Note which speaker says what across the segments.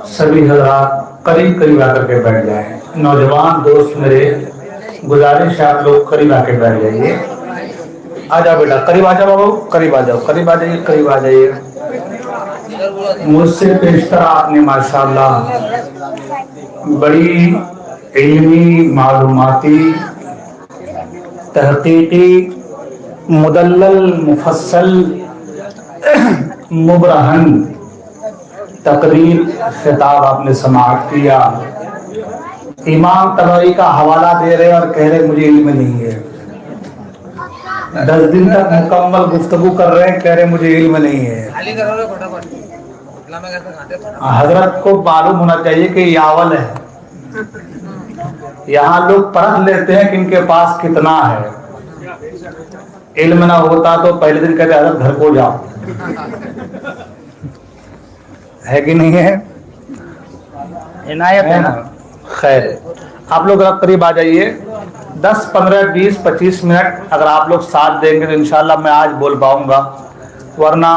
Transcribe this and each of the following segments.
Speaker 1: सभी हजरात करीब करीब आकर के बैठ जाएं। नौजवान दोस्त मेरे, गुजारिश है आप लोग करीब आके बैठ जाइए। आ जाओ बेटा, करीब आ जाओ बाबू, करीब आ जाओ, करीब आ जाइए, करीब आ जाइए। मुझसे पेशतर आपने माशाअल्लाह बड़ी इल्मी, मालूमाती, तहकीकी, मुदल्लल, मुफस्सल, मुबरहन तकरीर खिताब आपने समाअत किया। इमाम तबरी का हवाला दे रहे और कह रहे मुझे इल्म नहीं है। 10 दिन तक मुकम्मल गुफ्तगू कर रहे हैं, कह रहे मुझे इल्म नहीं है। हजरत को मालूम होना चाहिए कि ये अव्वल है। यहाँ लोग परख लेते हैं कि इनके पास कितना है। इल्म ना होता तो पहले दिन कहते हजरत घर को जाओ, है कि नहीं है? इनायत है ना। खैर, आप लोग करीब आ जाइए। 10, 15, 20, 25 मिनट अगर आप लोग साथ देंगे तो इंशाल्लाह मैं आज बोल पाऊंगा, वरना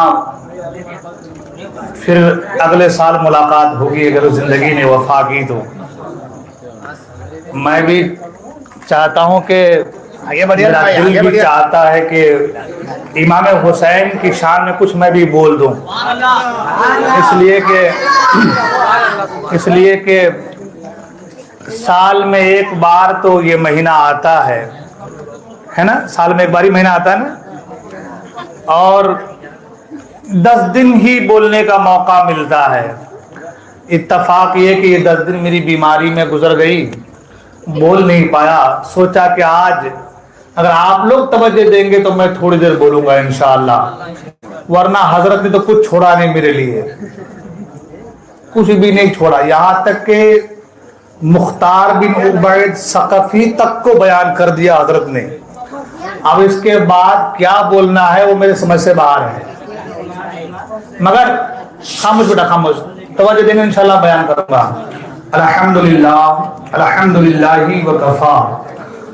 Speaker 1: फिर अगले साल मुलाकात होगी अगर जिंदगी ने वफा की तो। मैं भी चाहता हूँ कि मेरा दिल भी चाहता है कि इमाम हुसैन की शान में कुछ मैं भी बोल दूं, इसलिए कि साल में एक बार तो ये महीना आता है ना, साल में एक बार ही महीना आता है ना, और 10 दिन ही बोलने का मौका मिलता है। इत्तफाक ये कि ये 10 दिन मेरी बीमारी में गुजर गई, बोल नहीं पाया। सोचा कि आज अगर आप लोग तवज्जो देंगे तो मैं थोड़ी देर बोलूंगा इंशाअल्लाह, वरना हजरत ने तो कुछ छोड़ा नहीं मेरे लिए, कुछ भी नहीं छोड़ा। यहाँ तक के मुख्तार बिन उबैद सकफी तक को बयान कर दिया हजरत ने। अब इसके बाद क्या बोलना है वो मेरे समझ से बाहर है, मगर खामोश बेटा खामोश, तवज्जो देंगे इंशाअल्लाह बयान करूंगा। अल्हम्दुलिल्लाह अल्हम्दुलिल्लाहि व कफा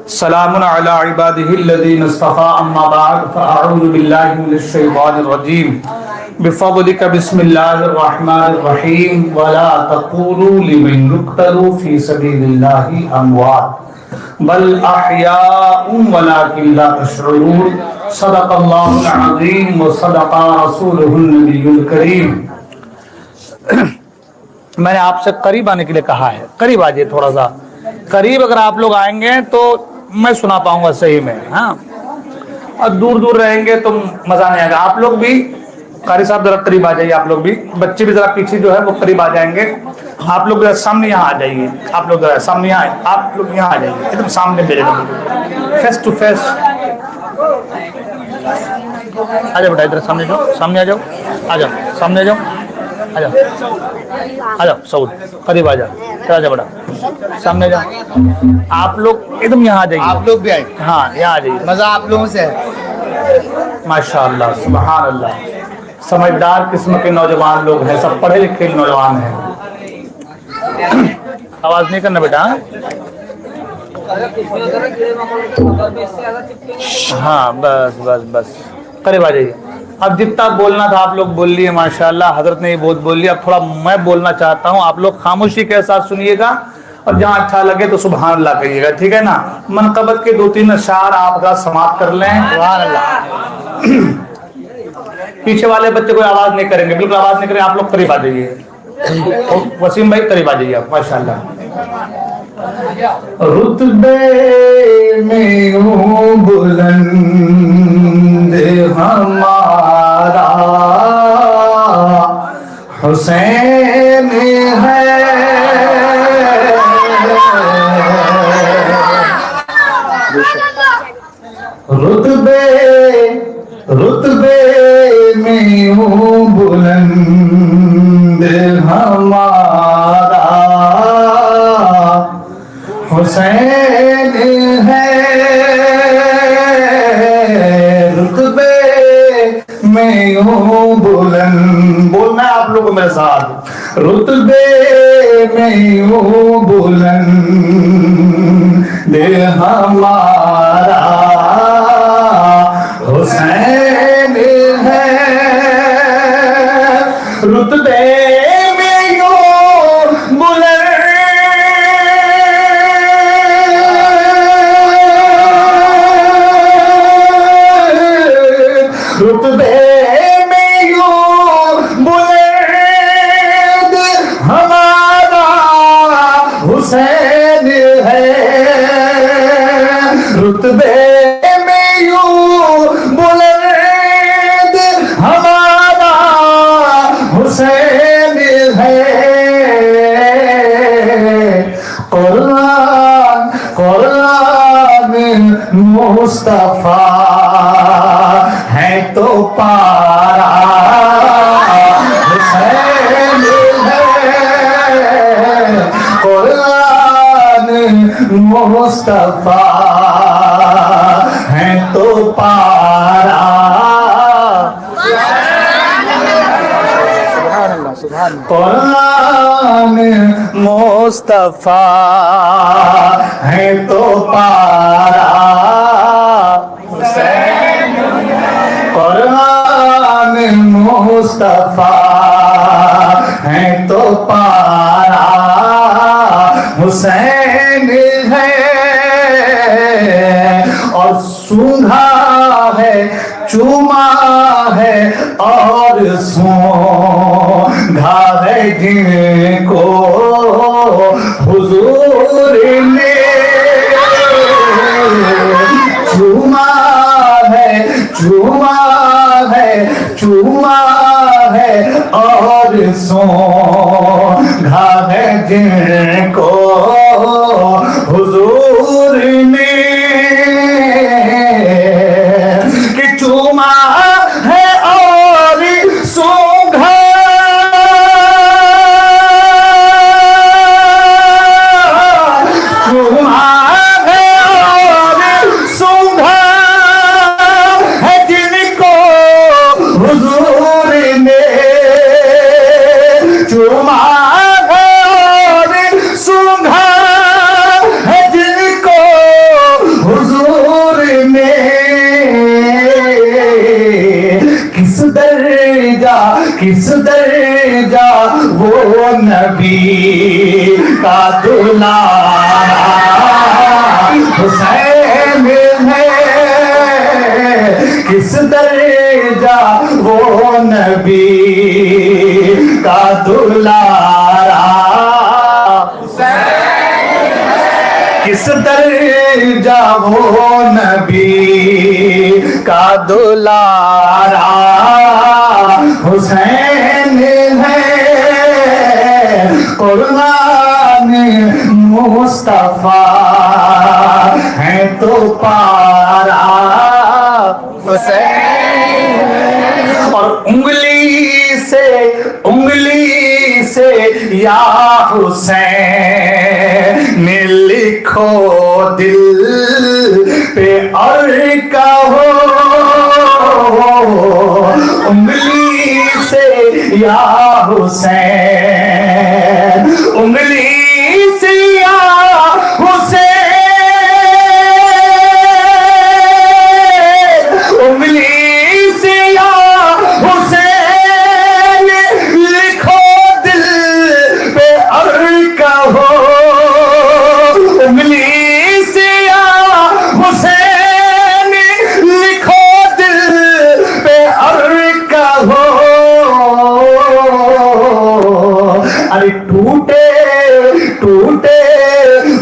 Speaker 1: सलामुन अला इबादिहिल्लज़ीना इस्तफ़ा अम्मा बाद फ़अऊज़ु बिल्लाहि मिनश शैतानिर रजीम बिफ़ज़लिका बिस्मिल्लाहिर रहमानिर रहीम वला तक़ूलू लिमन युक़तलू फ़ी सबीलिल्लाहि अमवात बल अहयाउन वलाकिन ला तशऊरून सदक़ल्लाहुल अज़ीम व सदक़ा रसूलुहुन नबियुल करीम। मैंने आपसे करीब आने के लिए कहा है, करीब आ जाइए, थोड़ा सा करीब अगर आप लोग आएंगे तो मैं सुना पाऊंगा सही में, हाँ, और दूर दूर रहेंगे तो मजा नहीं आएगा। आप लोग भी कारी साहब जरा करीब आ जाइए, आप लोग भी, बच्चे भी जरा पीछे जो है वो करीब आ जाएंगे। आप लोग जरा सामने यहाँ आ जाइए, आप लोग जरा सामने यहाँ, आप लोग यहाँ आ जाइए एकदम सामने मेरे, फेस टू फेस आ जाओ बेटा, इधर सामने जाओ, सामने आ जाओ, आ जाओ सामने आ जाओ, आ जाओ आ जाओ सऊद करीब आ जाओ, चला जाओ बेटा सामने जाओ। आप लोग एकदम यहाँ आ जाइए,
Speaker 2: आप लोग भी आए,
Speaker 1: हाँ यहाँ आ जाइए।
Speaker 2: मजा आप लोगों से है।
Speaker 1: माशाअल्लाह सुभान अल्लाह, समझदार किस्म के नौजवान लोग हैं, सब पढ़े लिखे नौजवान हैं। आवाज नहीं करना बेटा, हाँ बस बस बस करीब आ जाइए। अब जितना बोलना था आप लोग बोल लिए माशाअल्लाह, हजरत ने बहुत बोल लिया। अब थोड़ा मैं बोलना चाहता हूँ, आप लोग खामोशी के साथ सुनिएगा और जहाँ अच्छा लगे तो सुभान अल्लाह कहिएगा, ठीक है ना। मनकबत के 2-3 अशार आप समाप्त कर लें। सुभान अल्लाह। पीछे वाले बच्चे कोई आवाज नहीं करेंगे, बिल्कुल आवाज नहीं करेंगे। आप लोग करीब आ जाइए, वसीम भाई करीब आ जाइए आप, माशाअल्लाह। रुतबे में यूं बुलंद हमारा हुसैन है, रुतबे में यूं बुलंद हमारा हुसैन है, रुतबे में यूं बुलंद, बोलना है आप लोगों मेरे साथ, रुतबे में यूं बुलंद हमारा हुसैन है, رتبے میں یوں بلند رتبے میں یوں بلند ہمارا حسین ہے رتبے میں یوں بلند ہمارا حسین ہے قرآن قرآن مصطفیٰ ہے تو پارا حسین ہے قرآن مصطفیٰ ہے تو پارا قرآن مصطفیٰ ہے تو پارا قرآن مصطفیٰ ہے تو پارا حسین ہے اور سونگھا ہے چوما ہے اور سونگھا ہے جن کو حضور نے چوما ہے چوما ہے چوما ہے اور سونگھا ہے جن کو حضور نے کہ چوما ہے اور سونگھا چوما ہے اور سونگھا ہے جن کو حضور نے چوما ہے اور سونگھا ہے جن کو حضور نے کس درجہ وہ نبی کا دلارا حسین ہے کس درجہ وہ نبی کا دلارا کس درجہ وہ نبی کا دلارا حسین ہے قرآن مصطفیٰ ہے تو پارا حسین اور انگلی سے یا حسین لکھو دل پہ اور کہو انگلی سے یا حسین انگلی سے یا حسین انگلی سے یا حسین لکھو دل پہ اور کہو انگلی سے یا حسین لکھو دل پہ اور کہو ارے ٹوٹے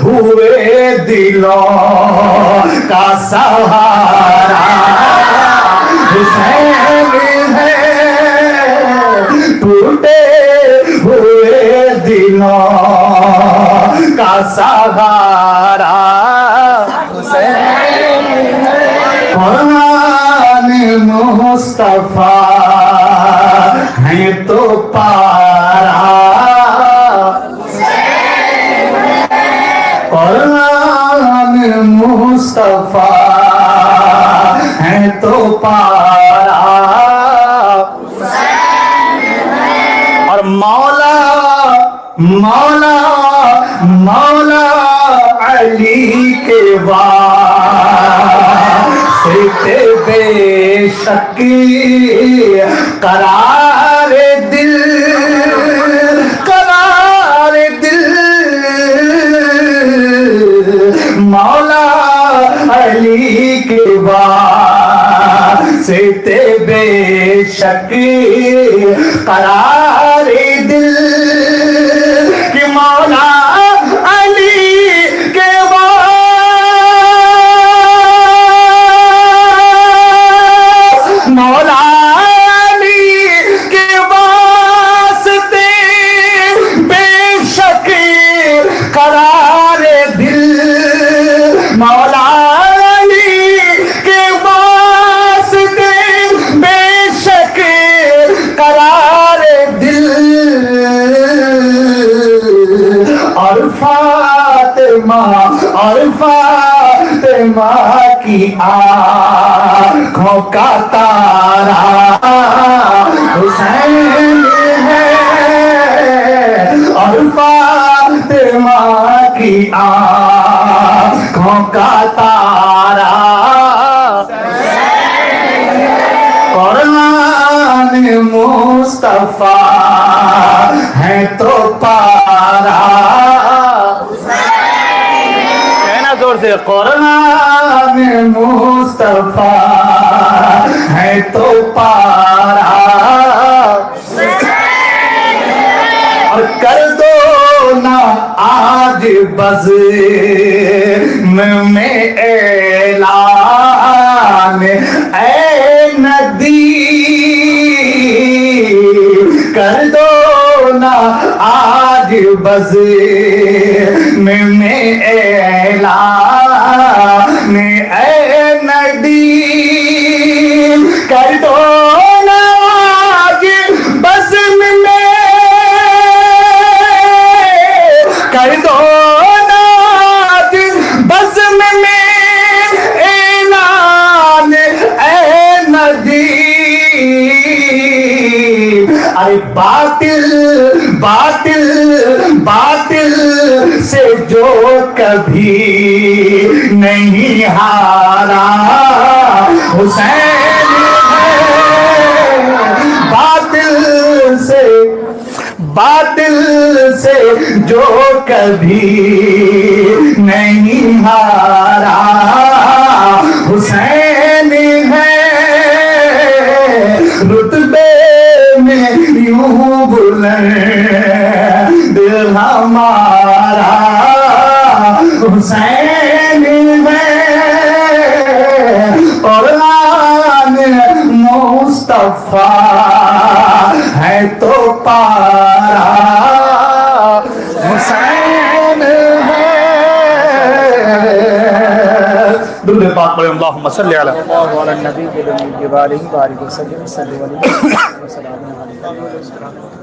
Speaker 1: ہوئے دلوں کا سہارا حسین ہے ٹوٹے ہوئے دلوں کا سہارا حسین قرآن مصطفیٰ ہے تو پارا قرآن مصطفیٰ ہے تو پارا اور مولا علی کے واسطے بے شک قرار دل علی کے واسطے بے شک قرار دل کہ مولا علی کے مولا علی کے واسطے بے شک قرار دل مولا علی کے واسطے بے شک قرار دل اور فاطمہ کی آنکھوں کا تارا حسین ہے اور فاطمہ کی آنکھوں کا تارا قرآن مصطفیٰ ہے تو پارا کہنا زور سے قرآن مصطفیٰ ہے تو پارا اور کر دو نا آج بزم میں اعلان اے ندی کر دو نا آج بزم میں اعلان اے ندی کر دو نا آج بزم میں کر دو نا آج بزم میں اعلان اے ندی ارے باطل سے جو کبھی نہیں ہارا حسین ہے باطل سے جو کبھی نہیں ہارا حسین ہے رتبے میں یوں بلند ہمارا حسین ہے قرآن مصطفیٰ ہے تو پارا حسین ہے درود پاک پڑھیں اللہم صلی علی
Speaker 2: النبی بارک وسلم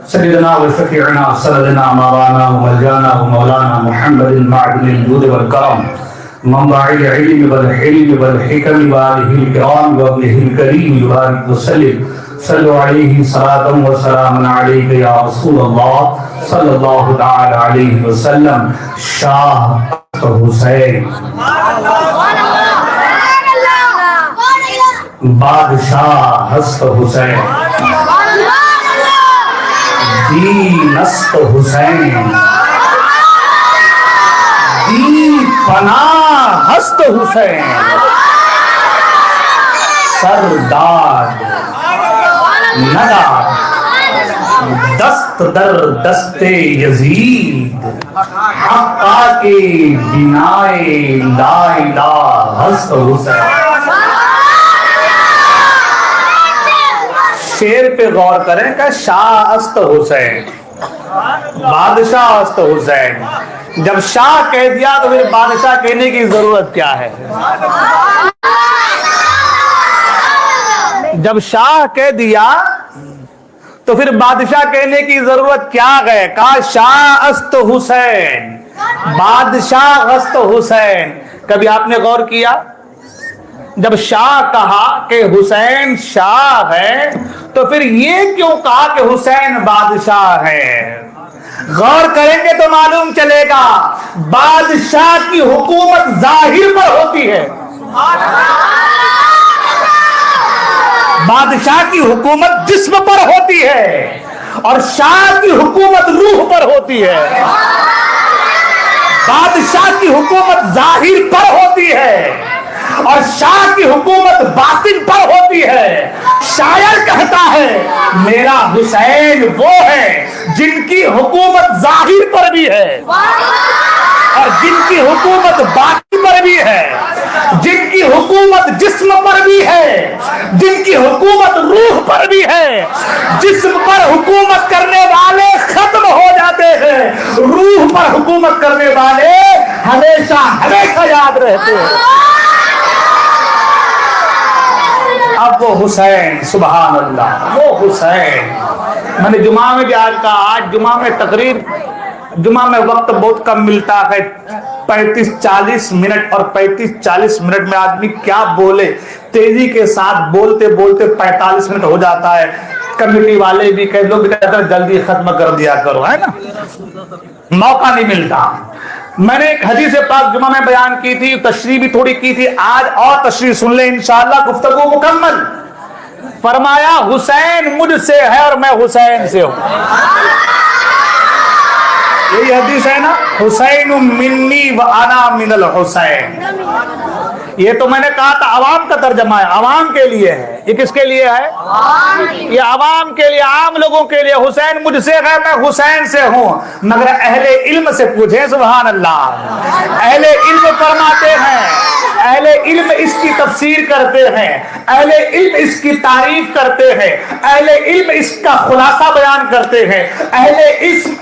Speaker 1: سیدنا و شفیعنا سندنا مولانا و ملجانا و مولانا محمد معدن الجود والکرم منبع العلم والحلم والحکم وآلہ الکرام وابنہ الکریم بارک وسلم صلو علیہ صلاة و سلام علیک یا رسول اللہ صلی اللہ تعالی علیہ وسلم شاہ حسین بادشاہ ہست حسین دین است حسین دین پناہ ہست حسین سردار ندار دست در دست یزید حقا کے بنائے لا الہ ہست حسین شیر پہ غور کریں کہ شاہ است حسین بادشاہ است حسین جب شاہ کہہ دیا تو پھر بادشاہ کہنے کی ضرورت کیا ہے جب شاہ کہہ دیا تو پھر بادشاہ کہنے کی ضرورت کیا ہے کہا شاہ است حسین بادشاہ است حسین کبھی آپ نے غور کیا جب شاہ کہا کہ حسین شاہ ہے تو پھر یہ کیوں کہا کہ حسین بادشاہ ہے غور کریں گے تو معلوم چلے گا بادشاہ کی حکومت ظاہر پر ہوتی ہے بادشاہ کی حکومت جسم پر ہوتی ہے اور شاہ کی حکومت روح پر ہوتی ہے بادشاہ کی حکومت ظاہر پر ہوتی ہے اور شاہ کی حکومت باطن پر ہوتی ہے. شاعر کہتا ہے میرا حسین وہ ہے جن کی حکومت ظاہر پر بھی ہے اور جن کی حکومت باطن پر بھی ہے, جن کی حکومت جسم پر بھی ہے, جن کی حکومت روح پر بھی ہے. جسم پر حکومت کرنے والے ختم ہو جاتے ہیں, روح پر حکومت کرنے والے ہمیشہ ہمیشہ یاد رہتے ہیں. اب وہ حسین, سبحان اللہ, وہ حسین. میں نے جمعہ میں بھی آج کہا, آج جمعہ میں تقریر, جمعہ میں وقت بہت کم ملتا ہے, 35-40 منٹ, اور 35-40 منٹ میں آدمی کیا بولے, تیزی کے ساتھ بولتے بولتے 45 منٹ ہو جاتا ہے. کمیٹی والے بھی کئی لوگ جلدی ختم کر دیا کرو, ہے نا, موقع نہیں ملتا. میں نے ایک حدیث پاک جمعہ میں بیان کی تھی, تشریح بھی تھوڑی کی تھی, آج اور تشریح سن لیں انشاءاللہ, گفتگو مکمل. فرمایا حسین مجھ سے ہے اور میں حسین سے ہوں. یہی حدیث ہے نا, حسین منی و انا من الحسین. یہ تو میں نے کہا تھا عوام کا ترجمہ ہے, عوام کے لیے ہے. یہ کس کے لیے ہے؟ یہ عوام کے لیے, عام لوگوں کے لیے. حسین مجھ سے ہے, میں حسین سے ہوں. مگر اہل علم سے پوچھیں, سبحان اللہ. اہل علم فرماتے ہیں, اہل علم اس کی تفسیر کرتے ہیں, اہل علم اس کی تعریف کرتے ہیں, اہل علم اس کا خلاصہ بیان کرتے ہیں, اہل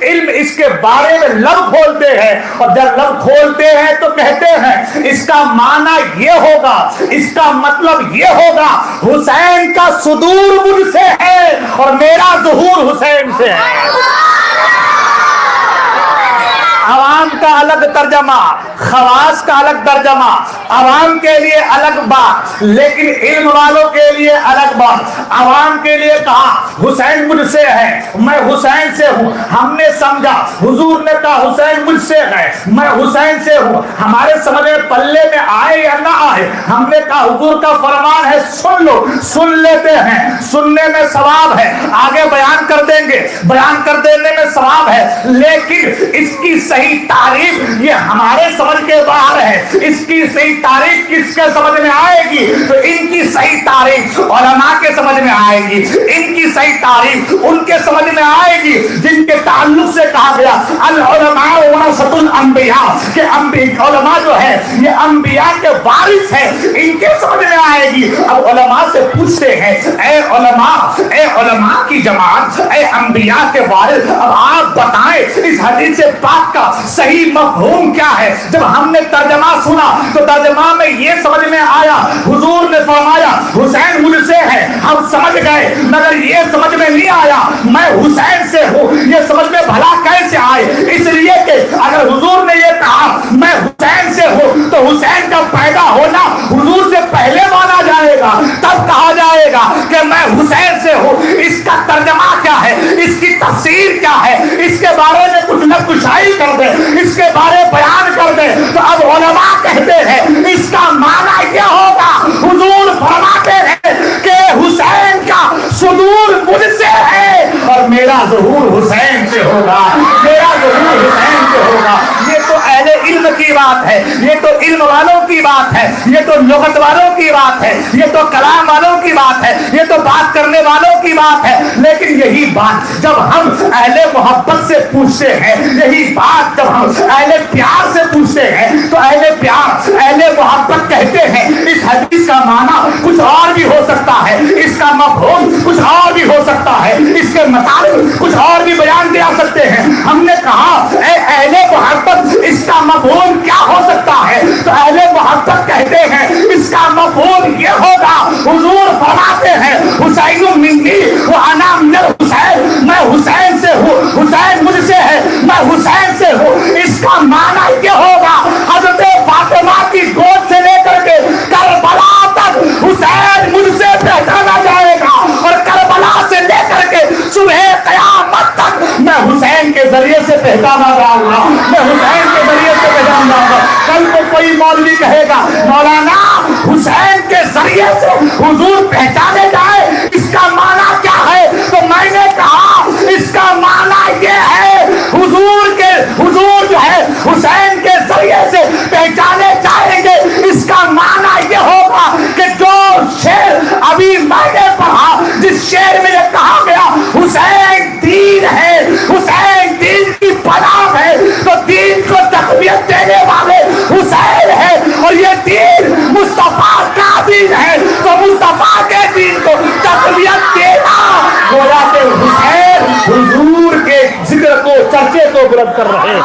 Speaker 1: علم اس کے بارے میں لب کھولتے ہیں, اور جب لب کھولتے ہیں تو کہتے ہیں اس کا معنی یہ ہوگا, اس کا مطلب یہ ہوگا, حسین کا صدور مجھ سے ہے اور میرا ظہور حسین سے ہے. عوام کا الگ ترجمہ, خواص کا الگ ترجمہ, عوام کے لیے الگ بات, لیکن علم والوں کے لیے الگ بات. عوام کے لیے کہا حسین مجھ سے ہے, میں حسین سے ہوں. ہم نے سمجھا حضور نے کہا حسین مجھ سے ہے, میں حسین سے ہوں. ہمارے سمجھ میں پلے میں آئے یا نہ آئے, ہم نے کہا حضور کا فرمان ہے سن لو, سن لیتے ہیں, سننے میں ثواب ہے, آگے بیان کر دیں گے, بیان کر دینے میں ثواب ہے, لیکن اس کی صحیح تعریف یہ ہمارے سمجھ کے باہر ہے. اس کی صحیح تعریف کس کے سمجھ میں آئے گی؟ تو ان کی صحیح تعریف علماء کے سمجھ میں آئے گی. ان کی صحیح تعریف ان کے سمجھ میں آئے گی جن کے تعلق سے کہا گیا العلماء ورثۃ الانبیاء, کہ علماء جو ہے یہ انبیاء کے وارث ہیں. ان کے سمجھ میں آئے گی. اب علماء سے پوچھتے ہیں اے علماء کی جماعت, اے انبیاء کے وارث, اب آپ بتائیں اس حدیث پاک کا صحیح مفہوم کیا ہے؟ جب ہم نے ترجمہ سنا تو ترجمہ میں یہ سمجھ میں آیا, حضور نے فرمایا حسین مجھ سے ہے, ہم سمجھ گئے, مگر یہ سمجھ میں نہیں آیا میں حسین سے ہوں. یہ سمجھ میں بھلا کیسے آئے؟ اس لیے کہ اگر حضور نے یہ کہا میں حسین سے ہوں تو حسین کا پیدا ہونا حضور سے پہلے مانا جائے گا, تب کہا جائے گا کہ میں حسین سے ہوں. اس کا ترجمہ کیا ہے, اس کی تفسیر کیا ہے, اس کے بارے میں کچھ نہ کچھ کر دے, اس کے بارے بیان کر دے. تو اب علماء کہتے ہیں اس کا معنی یہ ہوگا, حضور فرماتے ہیں کہ حسین کا صدور مجھ سے ہے اور میرا ظہور حسین سے ہوگا, میرا ظہور حسین سے ہوگا. یہ تو اہل علم کی بات ہے, یہ تو علم والوں کی بات ہے, یہ تو لغت والوں کی بات ہے, یہ تو کلام والوں کی بات ہے, یہ تو بات کرنے والوں کی بات ہے. لیکن یہی بات جب ہم اہل محبت سے پوچھتے ہیں, یہی بات جب ہم اہل پیار سے پوچھتے ہیں, تو اہل پیار اہل محبت کہتے ہیں اس حدیث کا معنی کچھ اور بھی ہو سکتا ہے, اس کا مفہوم کچھ اور بھی ہو سکتا ہے, اس کے مطابق کچھ اور بھی بیان دے سکتے ہیں. ہم نے کہا اے اہل محبت اس کا مفہوم کیا ہو سکتا ہے؟ تو اہل محبت کہتے ہیں اس کا مفہوم یہ ہوگا, حضور فرماتے ہیں حسین منی و انا من الحسین, میں حسین سے ہوں, حسین مجھ سے ہے, میں حسین سے ہوں. اس کا معنی یہ ہوگا حضرت فاطمہ کی گود سے لے کر کے کربلا تک حسین مجھ سے پہچانا جائے گا, اور کربلا سے لے کر کے صبح قیامت تک میں حسین کے ذریعے سے پہچانا جاؤں گا, میں حسین کے ذریعے سے پہچانا جاؤں گا. کل کو کوئی مولوی کہے گا مولانا حسین کے ذریعے سے حضور پہچانے جائے, اس کا معنی کیا ہے؟ تو میں نے کہا اس کا معنی یہ ہے حضور جو ہے حسین کے ذریعے سے پہچانے جائیں گے. اس کا معنی یہ ہو चर्चे को बुलंद कर रहे हैं।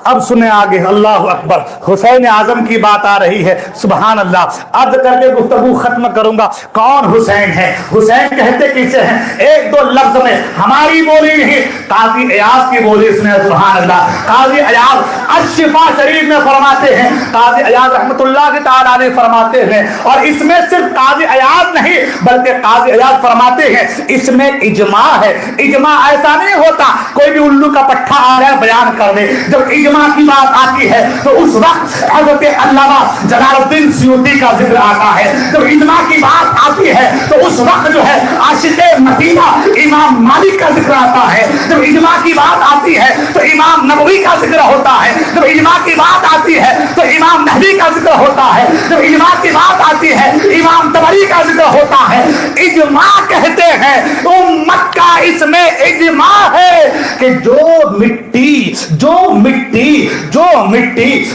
Speaker 1: अब सुने आगे, अल्लाह अकबर, हुसैन आजम की बात आ रही है, सुभान अल्लाह। अर्ज करके गुफ्तगू खत्म करूंगा। कौन हुसैन है? हुसैन कहते किसे हैं? एक दो लफ्ज में, हमारी बोली नहीं, काजी अयाज की बोली सुने, सुभान अल्लाह। काजी अयाज अश-शिफा शरीफ में फरमाते हैं, काजी अयाज रहमतुल्लाह तआला अलैह फरमाते हैं, और इसमें सिर्फ काजी अयाज नहीं बल्कि काजी अयाज फरमाते हैं इसमें इजमा है। इजमा ऐसा नहीं होता कोई भी उल्लू का पट्टा आ रहा है बयान कर दे। जब इजमा की बात आती है तो उस वक्त हज़रत अल्लामा जलालुद्दीन सुयूती का जिक्र आता है। जब इजमा की बात आती है तो उस वक्त जो है आशिक़े मदीना इमाम मालिक का जिक्र आता है। जब इजमा की बात आती है तो इमाम नबवी का जिक्र होता है। जब इजमा की बात आती है तो इमाम नहवी का जिक्र होता है। जब इजमा की बात आती है इमाम तबरी का जिक्र होता है। इजमा कहते हैं उम्मत का इसमें इजमा है कि जो मिट्टी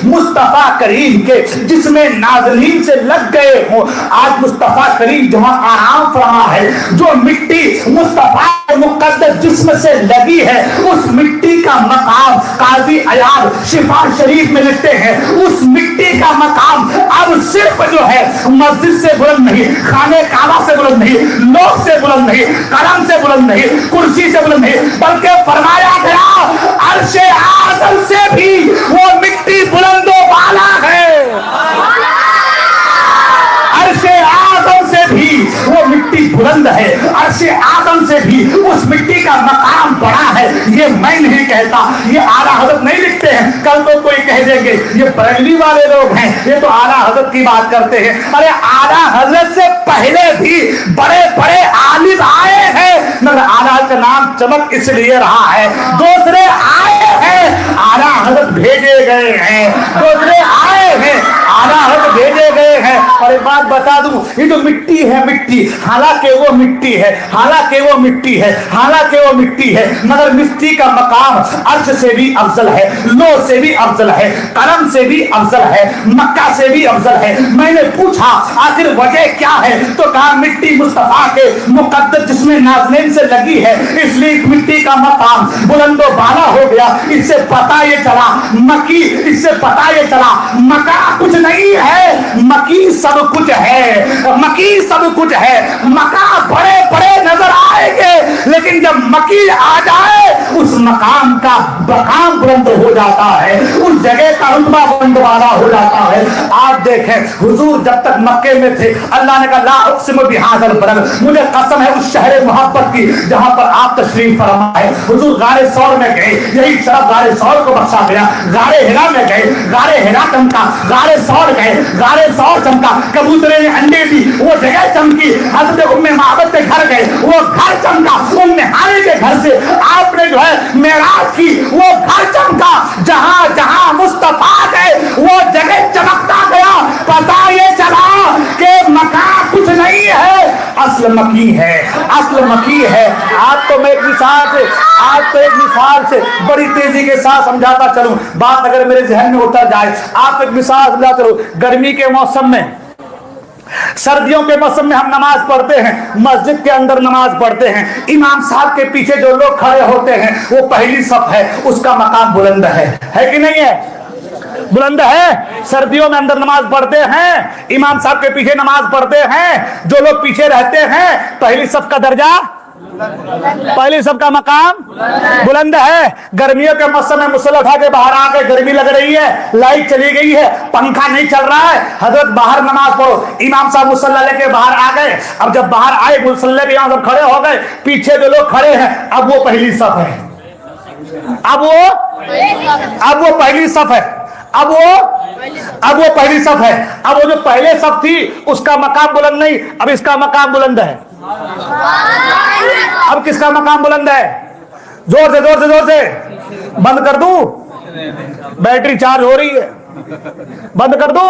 Speaker 1: मुस्तफा करीम के जिसमें नाज़नीन से लग गए हो, आज मुस्तफा करीम जहां आराम फरमा है, जो मिट्टी मुस्तफा मुक़द्दस जिस्म से लगी है, उस मिट्टी का मकाम काजी अयाज शिफा शरीफ में लिखते हैं। उस मिट्टी का मकाम अब सिर्फ जो है मस्जिद से बुलंद नहीं, खाने काबा से बुलंद नहीं, लोग से बुलंद नहीं, कलम से बुलंद नहीं, कुर्सी से बुलंद नहीं, बल्कि फरमाया गया अर्शे आज़म से भी वो मिट्टी बुलंदो वाला है। अर्शे आज़म से भी वो मिट्टी बुलंद है, अर्शे आज़म से भी उस मिट्टी का मकाम बड़ा है। ये मैं नहीं कहता, ये आला हज़रत नहीं लिखते हैं। कल तो कोई कह देंगे ये बरेलवी वाले लोग हैं, ये तो आला हज़रत की बात करते हैं। अरे आला हज़रत से पहले भी बड़े बड़े आलिम आए हैं, मगर आला का नाम चमक इसलिए रहा है, दूसरे आए हैं, आला हज़रत भेजे गए हैं, दूसरे आए हैं, आला हज़रत भेजे गए हैं। और एक बात बता दूं, ये जो मिट्टी है, मिट्टी हालांकि वो मिट्टी है, हालांकि वो मिट्टी है, हालांकि वो मिट्टी है, मगर मिट्टी का मकाम अर्श से भी अफजल है, लो से भी अफजल है, कलम से भी अफजल है, मक्का से भी अफजल है। मैंने पूछा आखिर वजह क्या है, तो कहा मिट्टी मुस्तफा के मुक़द्दस जिसमें नाज़नीन से लगी है, इसलिए मिट्टी का मकाम बुलंदो बाला हो गया। इससे पता ये चला मकी, इससे पता ये चला मका कुछ नहीं है, मकी सब कुछ है, मकी सब कुछ है। मका बड़े बड़े नजर आएंगे, लेकिन जब मकी आ जाए उस मकाम का मकाम बुलंद हो जाता है, उस जगह का रुतबा बुलंद वाला हो जाता है। आप देखें हुजूर जब तक मक्के में थे, अल्लाह ने कहा ला उक़सिमु बिहाज़ल बलद, मुझे कसम है उस शहर मोहब्बत की जहां पर आप तशरीफ फरमा है। हुजूर गारे सौर में गए, यही शरफ गारे सौर को बख्शा गया। गारे हिरा में गए, गारे हिरा चमका, गारे सौर गए, गारे सौर चमका, कबूतरे ने अंडे दी, वो जगह चमकी। हज़रत उम्मे माबद के घर गए, वो घर चमका। उम्मे हानी के घर से आपने जो है मेराज की, वो घर चमका। जहां जहां मुस्तफा गए वो जगह चमकता गया। पता ये चला कि मकान कुछ नहीं है, असल मकी है, असल मकी है। आपको मैं एक मिसाल से बड़ी तेजी के साथ समझाता चलूं, बात अगर मेरे जहन में उतर जाए। आप एक मिसाल समझा चलूं, गर्मी के मौसम में, सर्दियों के मौसम में हम नमाज पढ़ते हैं, मस्जिद के अंदर नमाज पढ़ते हैं, इमाम साहब के पीछे जो लोग खड़े होते हैं वो पहली सफ है, उसका मकाम बुलंद है कि नहीं है? बुलंद है। सर्दियों में अंदर नमाज पढ़ते हैं, इमाम साहब के पीछे नमाज पढ़ते हैं, जो लोग पीछे रहते हैं पहली सफ का दर्जा, पहली सब का मकाम बुलंद है। गर्मियों के मौसम में मुसल्ला उठा के बाहर आके, गर्मी लग रही है, लाइट चली गई है, पंखा नहीं चल रहा है, हजरत बाहर नमाज पढ़ो। इमाम साहब मुसल्ला लेके बाहर आ गए। अब जब बाहर आए मुसल्ले पे इमाम साहब खड़े हो गए, पीछे जो लोग खड़े हैं अब वो पहली सफ है, अब वो पहली सफ है, अब वो पहली सफ है। अब वो जो पहले सफ थी उसका मकाम बुलंद नहीं, अब इसका मकाम बुलंद है। अब किसका मकाम बुलंद है? जोर से जोर से जोर से बंद कर दूं, बैटरी चार्ज हो रही है, बंद कर दूं,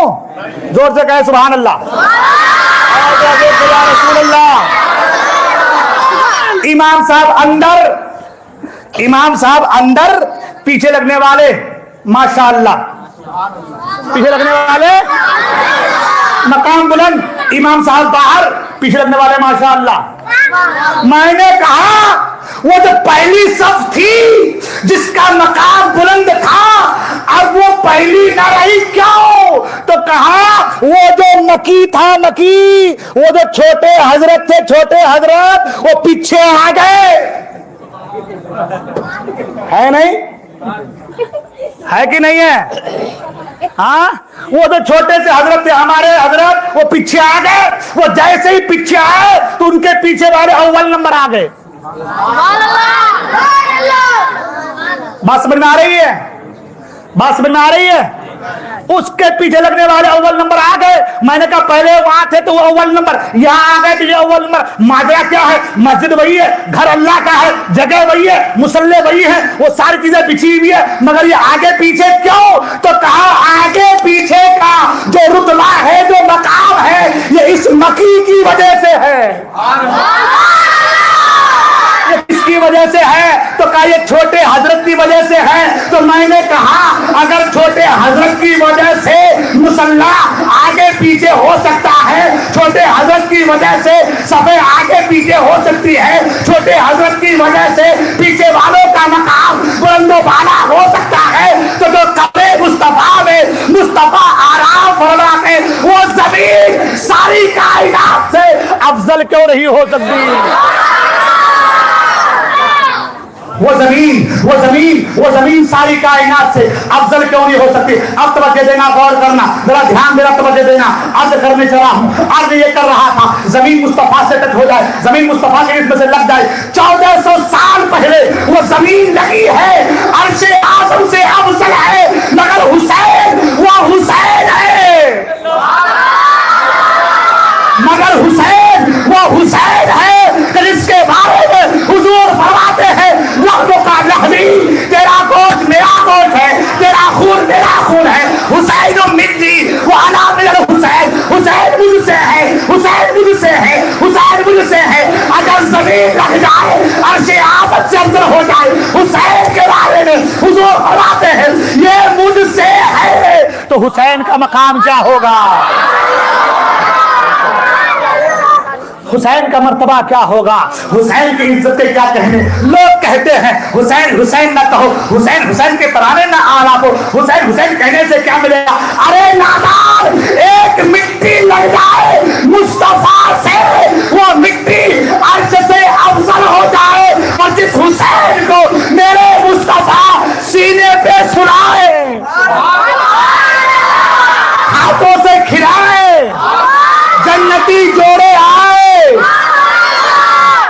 Speaker 1: जोर से कहे सुभान अल्लाह, या रसूल अल्लाह। इमाम साहब अंदर, पीछे लगने वाले माशाअल्लाह, पीछे लगने वाले मकाम बुलंद। इमाम साहब बाहर, पीछे लगने वाले माशाअल्लाह। मैंने कहा वो जो पहली सफ थी जिसका मकाम बुलंद था, अब वो पहली न रही, क्यों? तो कहा वो जो नकी था, नकी, वो जो छोटे हजरत थे, छोटे हजरत, वो पीछे आ गए। है नहीं? है कि नहीं है? हाँ, वो जो छोटे से हजरत थे, हमारे हजरत, वो पीछे आ गए। वो जैसे ही पीछे आए तो उनके पीछे वाले अव्वल नंबर आ गए। बात समझ में आ रही है? बात समझ में आ रही है? उसके पीछे लगने वाले अव्वल नंबर आ गए। मैंने कहा पहले वहां थे तो वो अव्वल नंबर, यहाँ आ गए तो ये अव्वल नंबर। माजरा क्या है? मस्जिद वही है, घर अल्लाह का है, जगह वही है, मुसल्ले वही है, वो सारी चीजें बिछी हुई है, मगर ये आगे पीछे क्यों? तो कहा आगे पीछे का जो रुतबा है, जो मकाम है, ये इस मकी की वजह से है। ये किसकी वजह से है? तो कहा ये छोटे हजरत की वजह से है। तो मैंने कहा अगर छोटे हजरत की वजह से मुसल्ला आगे पीछे हो सकता है, छोटे हजरत की वजह से सफे आगे पीछे हो सकती है, छोटे हजरत की वजह से पीछे वालों का मकाम बुलंदो बाला हो सकता है, तो जो कब्रे मुस्तफा में मुस्तफा आराम फरमाते वो जमीन सारी कायनात से अफजल क्यों नहीं हो सकती? वो जमीन सारी कायनात से अफजल क्यों नहीं हो सकती? अब तवज्जो देना, गौर करना, जरा ध्यान देना, तवज्जो देना। अर्ज करने चला हूं, अर्ज ये कर रहा था, जमीन मुस्तफा से टच हो जाए, जमीन मुस्तफा के इसमें से लग जाए। 1400 साल पहले वो जमीन लगी है, अर्शे आज़म से अफजल है, मगर हुसैन वो हुसैन है, मगर हुसैन वो हुसैन है जिसके बारे में हुजूर फरमाते हैं लहदों का लहदी, तेरा गोश्त मेरा गोश्त है, तेरा खून मेरा खून है। हुसैन मिन्नी वो अला मिनल हुसैन, हुसैन मुझसे है, हुसैन मुझसे है, हुसैन मुझसे है। अगर जमीन लग जाए, अर्शे आज़म से अफजल हो जाए, हुसैन के बारे में हुजूर फरमाते हैं ये मुझसे है, तो हुसैन का मकाम क्या होगा? हुसैन का मर्तबा क्या होगा? हुसैन की इज्जतें क्या कहने? लोग कहते हैं हुसैन हुसैन ना कहो, हुसैन हुसैन के तराने ना आलापो, हुसैन हुसैन कहने से क्या मिलेगा? अरे नादान, एक मिट्टी लग जाए मुस्तफा से, वो मिट्टी अर्श से अफजल हो जाए, और जिस हुसैन को मेरे मुस्तफा सीने पे सुलाए, हाथों से खिलाए, जन्नती जोड़े आए,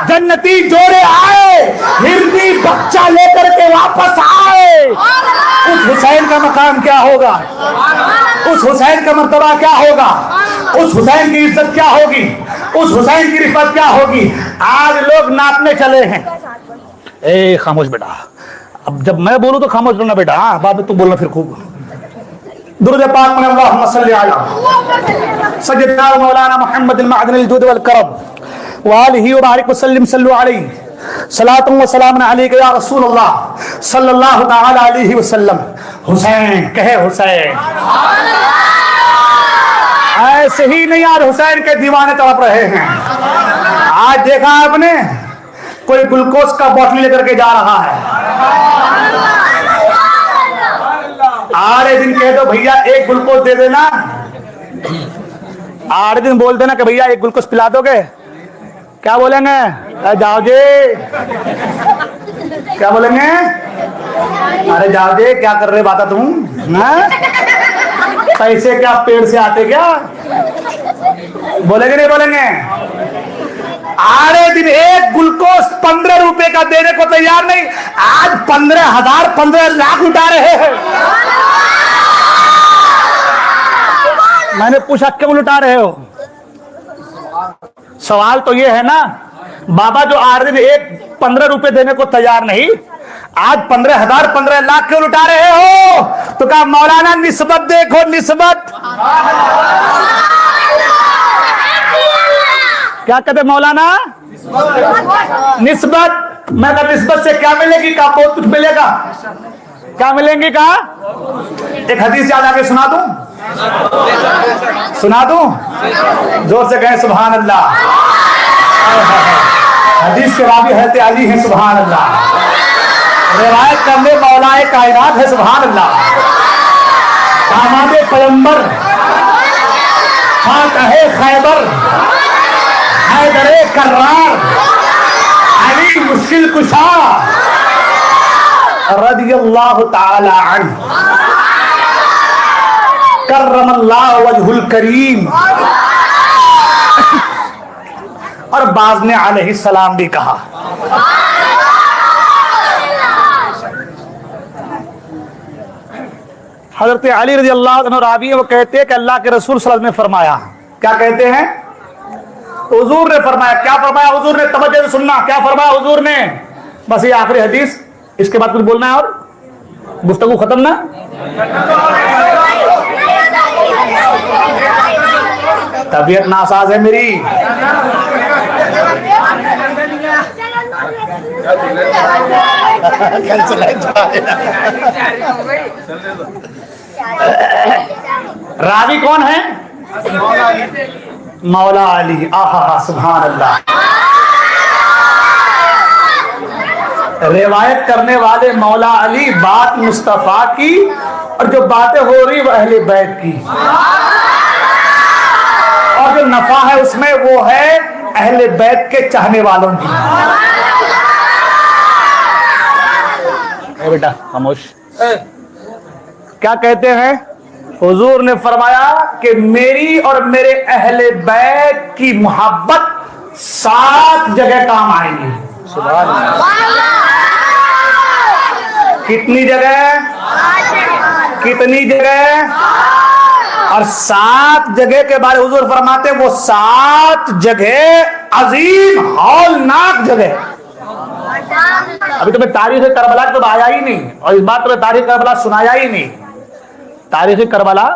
Speaker 1: जन्नती जोड़े आए, हिरनी बच्चा लेकर के वापस आए, उस हुसैन का मकाम क्या होगा? उस हुसैन का मर्तबा क्या होगा? उस हुसैन की इज्जत क्या होगी? उस हुसैन की रिफत क्या होगी? आज लोग नापने चले हैं। ए खामोश बेटा, अब जब मैं बोलूं तो खामोश रहना बेटा, हाँ बाद में तू बोलना फिर खूब। दुरूद पाक में अल्लाहुम्मा सल्ली अला सय्यदना व मौलाना मुहम्मद मअदनिल जुद वल करम व आलिहि व बारिक व सल्लिम सल्लु अलैहि सलातुन व सलामुन अलैका या रसूल अल्लाह सल्लल्लाहु तआला अलैहि वसल्लम। हुसैन कहे हुसैन, ऐसे ही नहीं यार हुसैन के दीवाने तड़प रहे हैं। आज देखा आपने कोई ग्लूकोज का बोतल लेकर के जा रहा है, आधे दिन कह दो भैया एक ग्लूकोज दे देना, आधे दिन बोल देना कि भैया एक ग्लूकोज पिला दोगे, क्या बोलेंगे? जाओ जी, क्या बोलेंगे? अरे जाओ जी, क्या कर रहे बात तुम? पैसे क्या पेड़ से आते क्या? बोलेंगे नहीं बोलेंगे? आधे दिन एक ग्लूकोज 15 रुपए का देने को तैयार नहीं, आज 15,000 15 लाख उठा रहे हैं। मैंने पूछा क्यों लुटा रहे हो? सवाल तो ये है ना, बाबा जो आठ दिन एक 15 रुपए देने को तैयार नहीं, आज 15,000 15 लाख क्यों लुटा रहे हो? तो कहा मौलाना निस्बत देखो, निस्बत। क्या कहते मौलाना? निस्बत। मैं कहा निस्बत से क्या मिलेगी? कहा बहुत कुछ मिलेगा। क्या मिलेंगे? कहा एक हदीस याद आके सुना दूं। سنا دوں؟ زور سے کہیں سبحان اللہ۔ حدیث کے راوی حضرت علی ہیں، سبحان اللہ۔ روایت کرنے مولائے کائنات ہے، سبحان اللہ۔ داماد پیغمبر، فاتح خیبر، حیدر کرار، علی مشکل کشا رضی اللہ تعالی عنہ، کرم اللہ وجہ الکریم۔ اور بعض نے علیہ السلام بھی کہا۔ حضرت علی رضی اللہ عنہ راوی وہ کہتے ہیں کہ اللہ کے رسول صلی اللہ علیہ وسلم نے فرمایا، کیا کہتے ہیں؟ حضور نے فرمایا، کیا فرمایا حضور نے؟ توجہ سے سننا، کیا فرمایا حضور نے؟ بس یہ آخری حدیث، اس کے بعد کچھ بولنا ہے اور گفتگو ختم نا؟ طبیعت ناساز ہے میری۔ راوی کون ہے؟ مولا علی۔ آہا سبحان اللہ۔ روایت کرنے والے مولا علی، بات مصطفیٰ کی، اور جو باتیں ہو رہی وہ اہل بیت کی، اور جو نفع ہے اس میں وہ ہے اہل بیت کے چاہنے والوں کی۔ اے بیٹا خاموش۔ کیا کہتے ہیں؟ حضور نے فرمایا کہ میری اور میرے اہل بیت کی محبت 7 جگہ کام آئے گی۔ سبحان اللہ۔ کتنی جگہ؟ کتنی جگہ؟ اور 7 جگہ کے بارے حضور فرماتے ہیں وہ 7 جگہ عظیم ہولناک جگہ۔ ابھی تمہیں تاریخ کربلا تو آیا ہی نہیں، اور اس بات تمہیں تاریخ کربلا سنایا ہی نہیں۔ تاریخ کربلا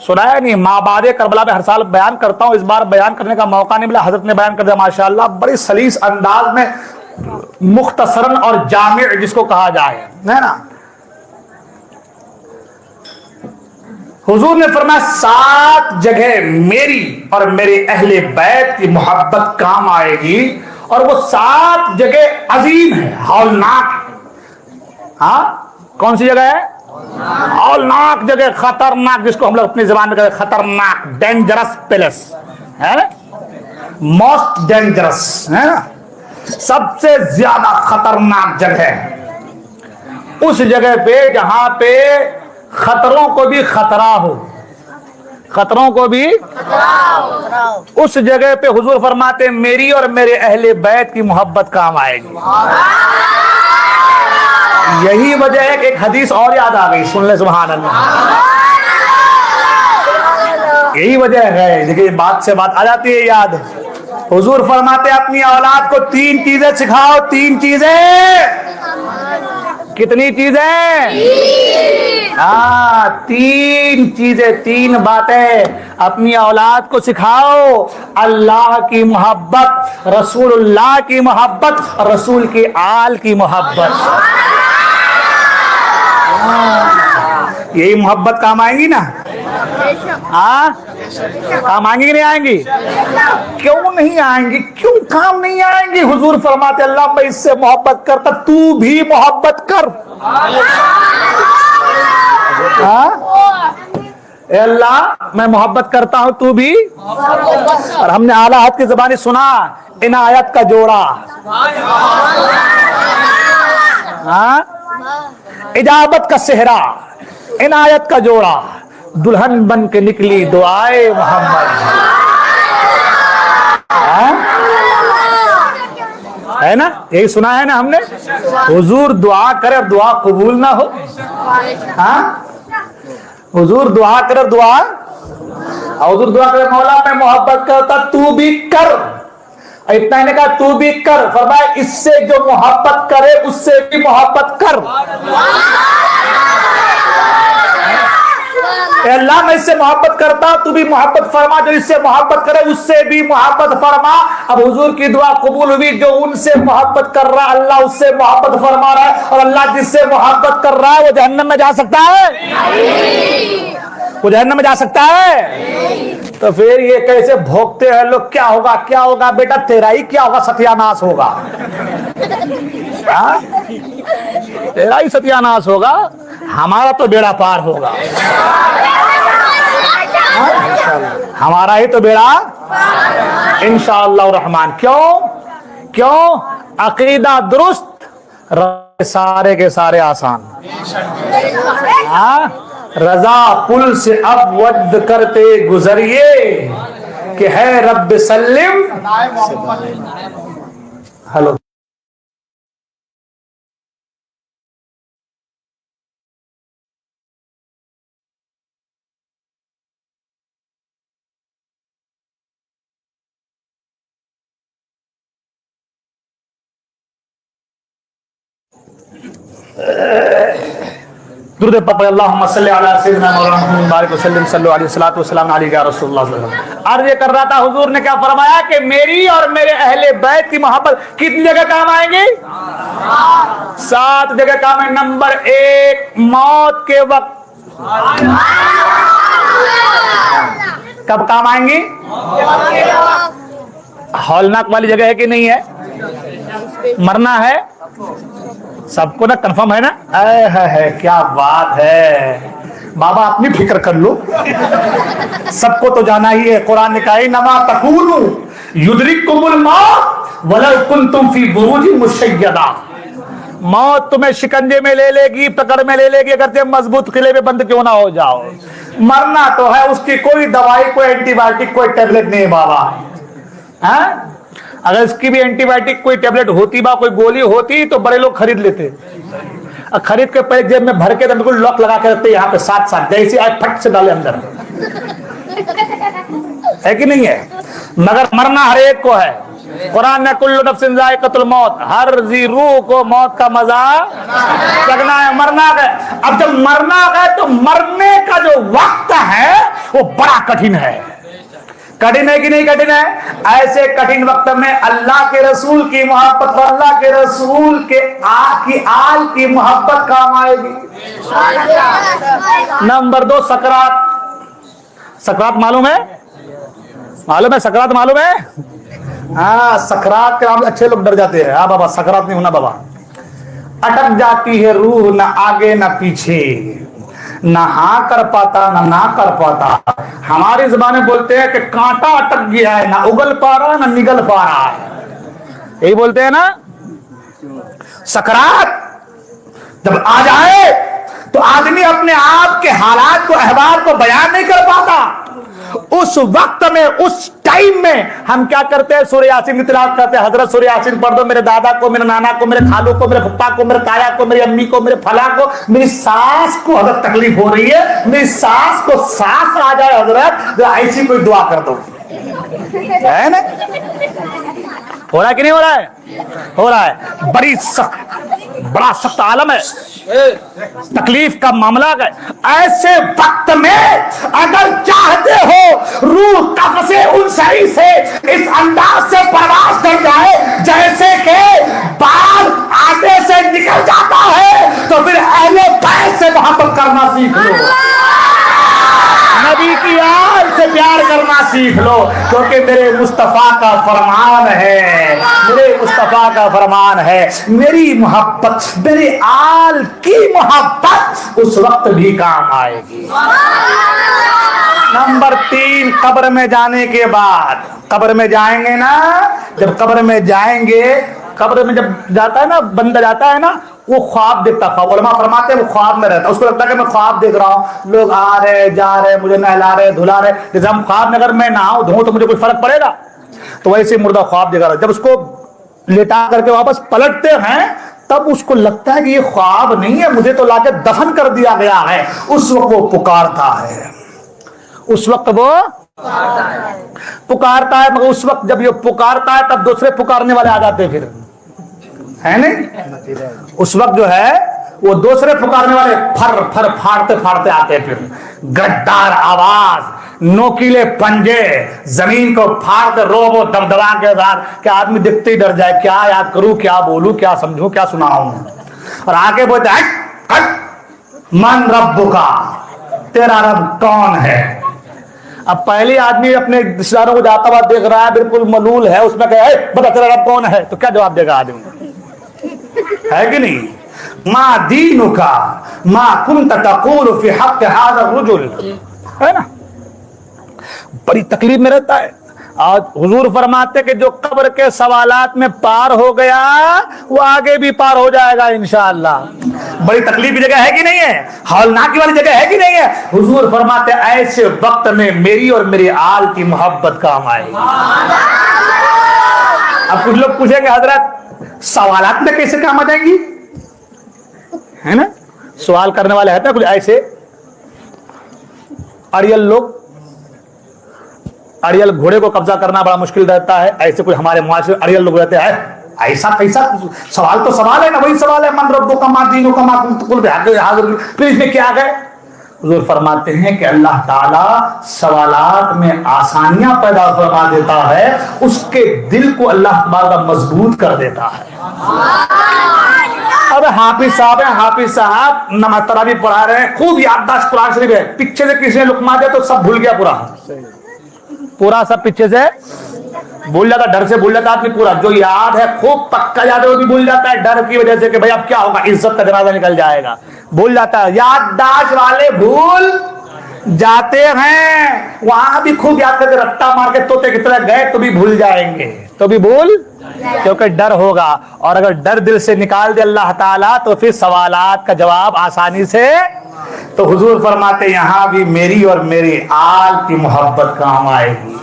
Speaker 1: سنایا نہیں، مابعد کربلا میں ہر سال بیان کرتا ہوں، اس بار بیان کرنے کا موقع نہیں ملا، حضرت نے بیان کر دیا ماشاءاللہ، بڑی سلیس انداز میں، مختصراً اور جامع جس کو کہا جائے، ہے نا۔ حضور نے فرمایا 7 جگہ میری اور میرے اہل بیت کی محبت کام آئے گی، اور وہ 7 جگہ عظیم ہے، ہولناک۔ ہاں کون سی جگہ ہے؟ ہولناک جگہ، خطرناک، جس کو ہم لوگ اپنی زبان میں کہتے ہیں خطرناک، ڈینجرس پلیس ہے نا، موسٹ ڈینجرس ہے نا، سب سے زیادہ خطرناک جگہ۔ اس جگہ پہ جہاں پہ خطروں کو بھی خطرہ ہو، خطروں کو بھی، اس جگہ پہ حضور فرماتے ہیں میری اور میرے اہل بیت کی محبت کام آئے گی۔ یہی وجہ ہے کہ ایک حدیث اور یاد آ گئی، سن لیں سبحان اللہ۔ یہی وجہ ہے، دیکھیے بات سے بات آ جاتی ہے یاد۔ حضور فرماتے ہیں اپنی اولاد کو 3 چیزیں سکھاؤ، 3 چیزیں۔ کتنی چیزیں؟ ہاں 3 چیزیں، 3 باتیں اپنی اولاد کو سکھاؤ: اللہ کی محبت، رسول اللہ کی محبت، رسول کی آل کی محبت۔ یہی محبت کام آئیں گی نا؟ ہاں کام آئیں گی کہ نہیں آئیں گی؟ کیوں نہیں آئیں گی؟ کیوں کام نہیں آئیں گی؟ حضور فرماتے اللہ میں اس سے محبت کرتا، تو بھی محبت کر۔ ہاں اے اللہ میں محبت کرتا ہوں، تو بھی۔ اور ہم نے اعلیٰ حضرت کی زبانی سنا، عنایت کا جوڑا، ہاں اجابت کا صحرا، عنایت کا جوڑا، دلہن بن کے نکلی دعائے محمد، ہے نا؟ یہی سنا ہے نا ہم نے۔ حضور دعا کرے اور دعا قبول نہ ہو، ہاں حضور دعا کرے اور دعا، حضور دعا کرے مولا میں محبت کرتا، تو بھی کر۔ اتنا ہی نے کہا تو بھی کر، فرمایا اس سے جو محبت کرے اس سے بھی محبت کر۔ اے اللہ میں اس سے محبت کرتا، تو بھی محبت فرما، جو اس سے محبت کرے اس سے بھی محبت فرما۔ اب حضور کی دعا قبول ہوئی، جو ان سے محبت کر رہا اللہ اس سے محبت فرما رہا ہے، اور اللہ جس سے محبت کر رہا ہے وہ جہنم میں جا سکتا ہے؟ وہ جہنم میں جا سکتا ہے؟ تو پھر یہ کیسے بھوکتے ہیں لوگ؟ کیا ہوگا کیا ہوگا بیٹا؟ تیرا ہی کیا ہوگا؟ ستیاناش ہوگا، تیرا ہی ستیاناش ہوگا، ہمارا تو بیڑا پار ہوگا، ہمارا ہی تو بیڑا انشاءاللہ الرحمن۔ کیوں؟ عقیدہ درست، سارے کے سارے آسان۔ رضا پل سے اب ود کرتے گزریے کہ ہے رب سلم۔ ہلو، درود پاک پڑھ، اللہم صلی علی سیدنا مولانا محمد بارک وسلم، صلی اللہ علیہ وسلم والسلام علیکہ یا رسول اللہ صلی اللہ علیہ وسلم۔ عرض یہ کر رہا تھا، حضور نے کیا فرمایا کہ میری اور میرے اہل بیت کی محبت کتنی جگہ کام آئیں گی؟ 7 جگہ کام ہے۔ نمبر 1، موت کے وقت۔ کب کام آئیں گی؟ ہولناک والی جگہ ہے کہ نہیں ہے؟ مرنا ہے سب کو نا، کنفرم ہے نا؟ ہے کیا بات ہے بابا، اپنی فکر کر لو، سب کو تو جانا ہی ہے۔ قرآن نے کہا انما تکونوا یدرککم الموت ولو کنتم فی بروج مشیدہ۔ موت تمہیں شکنجے میں لے لے گی، پکڑ میں لے لے گی، اگر تم مضبوط قلعے میں بند کیوں نہ ہو جاؤ۔ مرنا تو ہے، اس کی کوئی دوائی، کوئی اینٹی بایوٹک، کوئی ٹیبلٹ نہیں ہے بابا۔ اگر اس کی بھی اینٹی بایوٹک کوئی ٹیبلٹ ہوتی با، کوئی گولی ہوتی تو بڑے لوگ خرید لیتے، خرید کے پہلے جیب میں بھر کے بالکل لاک لگا کے رکھتے یہاں پہ ساتھ جیسے آج پھٹ سے ڈالے اندر، ہے کہ نہیں ہے؟ مگر مرنا ہر ایک کو ہے۔ قرآن نے کل نفس ذائقۃ الموت، ہر ذی روح کو موت کا مزہ چکھنا ہے، مرنا ہے۔ اب جب مرنا ہے تو مرنے کا جو وقت ہے وہ بڑا کٹھن ہے۔ کٹھن ہے کہ نہیں کٹھن ہے؟ ایسے کٹھن وقت میں اللہ کے رسول کی محبت اور اللہ کے رسول کے آل کی محبت کام آئے گی۔ نمبر 2، سکرات۔ سکرات معلوم ہے؟ معلوم ہے سکرات؟ معلوم ہے؟ ہاں، سکرات کے نام اچھے لوگ ڈر جاتے ہیں۔ ہاں بابا، سکرات نہیں ہونا بابا۔ اٹک جاتی ہے روح، نہ آگے نہ پیچھے، نہ ہاں کر پاتا نہ نہ کر پاتا۔ ہماری زبانیں بولتے ہیں کہ کانٹا اٹک گیا ہے، نہ اگل پا رہا نہ نگل پا رہا ہے، یہی بولتے ہیں نا۔ سکرات جب آ جائے تو آدمی اپنے آپ کے حالات کو، احوال کو بیان نہیں کر پاتا۔ اس وقت میں، اس ٹائم میں ہم کیا کرتے ہیں؟ سورہ یاسین کی تلاوت کرتے ہیں۔ حضرت سورہ یاسین پڑھ دو، میرے دادا کو، میرے نانا کو، میرے خالو کو، میرے پھپھا کو، میرے تایا کو، میری امی کو، میرے پھلا کو، میری ساس کو حضرت تکلیف ہو رہی ہے، میری ساس کو سانس آ جائے حضرت، ایسی کوئی دعا کر دو، ہے نا؟ ہو رہا ہے کہ نہیں ہو رہا ہے؟ ہو رہا ہے۔ بڑا سخت عالم ہے، تکلیف کا معاملہ ہے۔ ایسے وقت میں اگر چاہتے ہو روح کف سے، ان سری سے اس انداز سے پرواز کر جائے جیسے کہ بال آٹے سے نکل جاتا ہے، تو پھر اہل بیت سے محبت کرنا سیکھ لو، نبی کی آل سے پیار کرنا سیکھ لو، کیونکہ میرے مصطفیٰ کا فرمان ہے، میرے مصطفیٰ کا فرمان ہے، میری محبت، میری آل کی محبت اس وقت بھی کام آئے گی۔ نمبر 3، قبر میں جانے کے بعد۔ قبر میں جائیں گے نا، جب قبر میں جائیں گے، قبر میں جب جاتا ہے نا بندہ، جاتا ہے نا، وہ خواب دیکھتا ہے۔ علماء فرماتے ہیں وہ خواب میں رہتا ہے، اس کو لگتا ہے کہ میں خواب دیکھ رہا ہوں، لوگ آ رہے جا رہے، مجھے نہلا رہے دھلا رہے، جیسے ہم خواب میں اگر میں نہاؤں دھوؤں تو مجھے کوئی فرق پڑے گا، تو ویسے مردہ خواب دیکھ رہا ہے۔ جب اس کو لٹا کر کے واپس پلٹتے ہیں تب اس کو لگتا ہے کہ یہ خواب نہیں ہے، مجھے تو لا کے دفن کر دیا گیا ہے۔ اس وقت وہ پکارتا ہے، اس وقت وہ پکارتا ہے، مگر اس وقت جب یہ پکارتا ہے تب دوسرے پکارنے والے آ جاتے ہیں، پھر ہے نہیں؟ اس وقت جو ہے وہ دوسرے پکارنے والے پھر پھاڑتے پھاڑتے آتے ہیں، پھر گردار آواز، نوکیلے پنجے، زمین کو پھاڑتے روب و دبدبا کے ساتھ کہ آدمی دیکھتے ہی ڈر جائے، کیا یاد کروں، کیا بولوں، کیا سمجھوں، کیا سناؤں، اور آگے بولتے ہیں من ربکا، तेरा रब कौन है। अब पहले आदमी अपने रिश्तेदारों को जाता हुआ देख रहा है, बिल्कुल मलूल है, उसमें कहे बता तेरा रब कौन है, तो क्या जवाब देगा आदमी, है कि नहीं। मा दीनुका मा कुंत तक़ूलु फी हक़्क़ि हाज़ा रुजुल, है ना। बड़ी तकलीफ में रहता है। और हुजूर फरमाते कि जो कब्र के सवालात में पार हो गया वो आगे भी पार हो जाएगा इंशाअल्लाह। बड़ी तकलीफ की जगह है कि नहीं है, हौलनाकी वाली जगह है कि नहीं है। हुजूर फरमाते ऐसे वक्त में मेरी और मेरे आल की मोहब्बत काम आएगी। अब कुछ लोग पूछेंगे हजरत सवालात में कैसे काम आ जाएंगी, है ना। सवाल करने वाले हैं कुछ ऐसे अड़ियल लोग, अड़ियल घोड़े को कब्जा करना बड़ा मुश्किल रहता है, ऐसे कोई हमारे मुआशरे अड़ियल लोग रहते हैं। ऐसा कैसा सवाल, तो सवाल है ना, वही सवाल है मन रब्बो का मा दीनो का मा कुल, फिर इसमें क्या है। हुजूर फरमाते हैं कि अल्लाह ताला सवालात में आसानियां पैदा फरमा देता है, उसके दिल को अल्लाह ताला मजबूत कर देता है। अब हाफिज साहब है, हाफिज साहब नमाज तरावी पढ़ा रहे हैं, खूब याददाश्त कुरान शरीफ है, पीछे से किसी ने लुकमा दिया तो सब भूल गया, पूरा सब पीछे से भूल जाता, डर से भूल जाता आदमी पूरा, जो याद है खूब पक्का याद है वो भी भूल जाता है डर की वजह से कि भाई अब क्या होगा, इज्जत का जनाजा निकल जाएगा, भूल जाता है। याददाश्त वाले भूल जाते हैं, वहां भी खूब याद करके रट्टा मार के तोते की तरह गए तो भी भूल जाएंगे, तो भी भूल, क्योंकि डर होगा। और अगर डर दिल से निकाल दे अल्लाह ताला तो फिर सवालात का जवाब आसानी से। तो हुजूर फरमाते यहां भी मेरी और मेरे आल की मोहब्बत काम आएगी।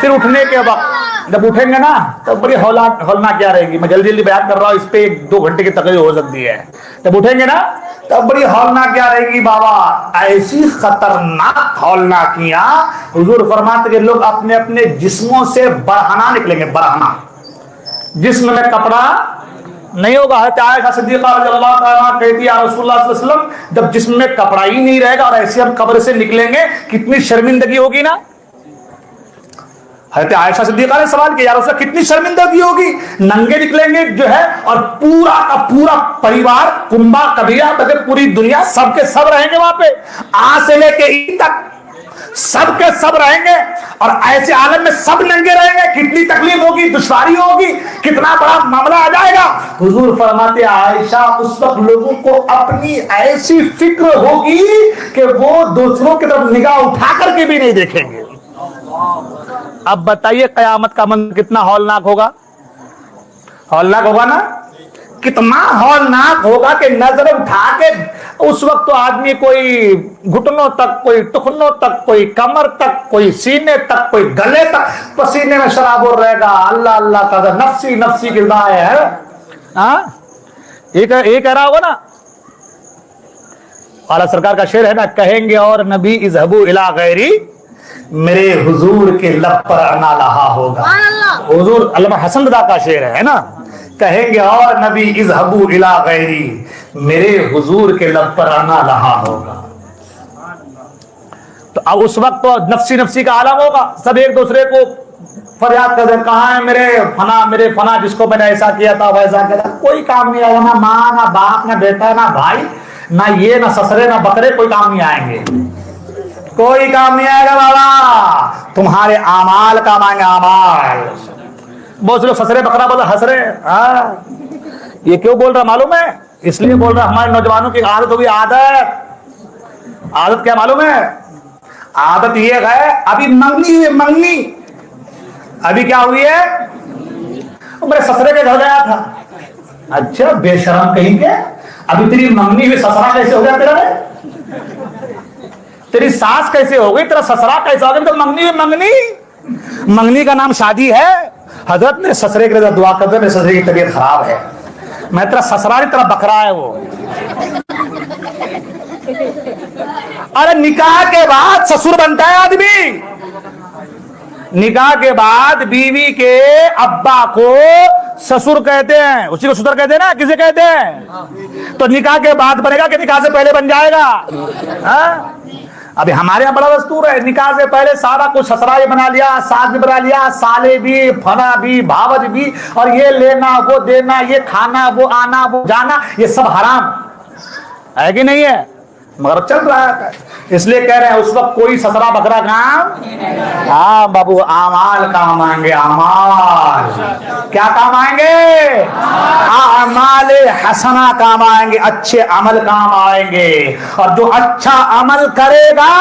Speaker 1: फिर उठने के वक्त जब उठेंगे ना तो बड़ी हौलना क्या रहेगी, मैं जल्दी जल्दी बयान कर रहा हूं, इस पे 1-2 घंटे की तकलीफ हो सकती है। जब उठेंगे ना तब बड़ी हौलना क्या रहेगी बाबा, ऐसी खतरनाक हौलना किया। हुजूर फरमाते कि लोग अपने अपने जिस्मों से बरहना निकलेंगे, बरहना, जिस्म में कपड़ा नहीं होगा। आयशा सिद्दीक़ा रज़ियल्लाहु ताला कहती है या रसूलुल्लाह सल्लल्लाहु अलैहि वसल्लम जब जिस्म में कपड़ा ही नहीं रहेगा और ऐसे हम कब्र से निकलेंगे कितनी शर्मिंदगी होगी ना। हज़रत आयशा सिद्दीक़ा ने सवाल किया या रसूल कितनी शर्मिंदगी होगी, नंगे निकलेंगे जो है और पूरा का पूरा परिवार, कुंबा कबीला, पूरी दुनिया सबके सब रहेंगे वहां पे, आ से लेके ई तक सबके सब रहेंगे और ऐसे आलम में सब नंगे रहेंगे, कितनी तकलीफ होगी, दुश्वारी होगी, कितना बड़ा मामला आ जाएगा। हुजूर फरमाते आयशा उस वक्त लोगों को अपनी ऐसी फिक्र होगी कि वो दूसरों की तरफ निगाह उठा करके भी नहीं देखेंगे। अब बताइए कयामत का मंजर कितना हौलनाक होगा, हौलनाक होगा ना, कितना हौलनाक होगा कि नजर उठा के उस वक्त तो आदमी कोई घुटनों तक, कोई टुकनों तक, कोई कमर तक, कोई सीने तक, कोई गले तक पसीने में शराबोर रहेगा। अल्लाह अल्लाह का नफ्सी नफ्सी की दाए है, ये कह रहा होगा ना, आला सरकार का शेर है ना, कहेंगे और नबी इज़हबू इला गैरी, मेरे हुजूर के लब पर अना लहा होगा। हुजूर अल्लामा हसन रज़ा का शेर है ना, कहेंगे और नबी इज़हबू इला गैरी, मेरे हुजूर के लब पर आना लहा होगा। तो अब उस वक्त तो नफ्सी नफ्सी का आलम होगा, सब एक दूसरे को फरियाद कर दे, कहाँ है मेरे फना जिसको मैंने ऐसा किया था वैसा किया था, कोई काम नहीं आएगा, ना माँ ना बाप ना बेटा ना भाई ना ये ना ससरे ना बकरे, कोई काम नहीं आएंगे, कोई काम नहीं आएगा बाबा, तुम्हारे आमाल काम आएंगे, आमाल। बहुत से लोग ससरे बकरा बोल हंस रहे, ये क्यों बोल रहा मालूम है, इसलिए बोल रहा हमारे नौजवानों की आदत होगी, आदत क्या मालूम है, आदत ये है अभी मंगनी हुई, मंगनी अभी क्या हुई है, मेरे ससरे के घर गया था, अच्छा बेशरम कहीं के, अभी तेरी मंगनी हुई ससरा कैसे हो गया तेरा, तेरी सास कैसे हो गई, तेरा ससरा कैसे हो गया, तो मंगनी हुई, मंगनी, मंगनी का नाम शादी है। हजरत मेरे ससरे के लिए दुआ कर दे, मेरे ससरे की तबीयत खराब है, मैं तेरा ससरा नहीं तेरा बकरा है वो। अरे निकाह के बाद ससुर बनता है आदमी, निकाह के बाद बीवी के अब्बा को ससुर कहते हैं, उसी को ससुर कहते हैं ना, किसे कहते हैं, तो निकाह के बाद बनेगा कि निकाह से पहले बन जाएगा, हाँ? अभी हमारे यहाँ बड़ा दस्तूर है, निकाह से पहले सारा कुछ ससुरा भी बना लिया, सास भी बना लिया, साले भी, फना भी, भावज भी, और ये लेना वो देना, ये खाना वो आना वो जाना, ये सब हराम है कि नहीं है, مگر چل رہا ہے. اس لیے کہہ رہے ہیں اس وقت کوئی سسرا بکرا کام. ہاں بابو اعمال کام آئیں گے. اعمال کیا کام آئیں گے؟ اعمال حسنہ کام آئیں گے. اچھے عمل کام آئیں گے. اور جو اچھا عمل کرے گا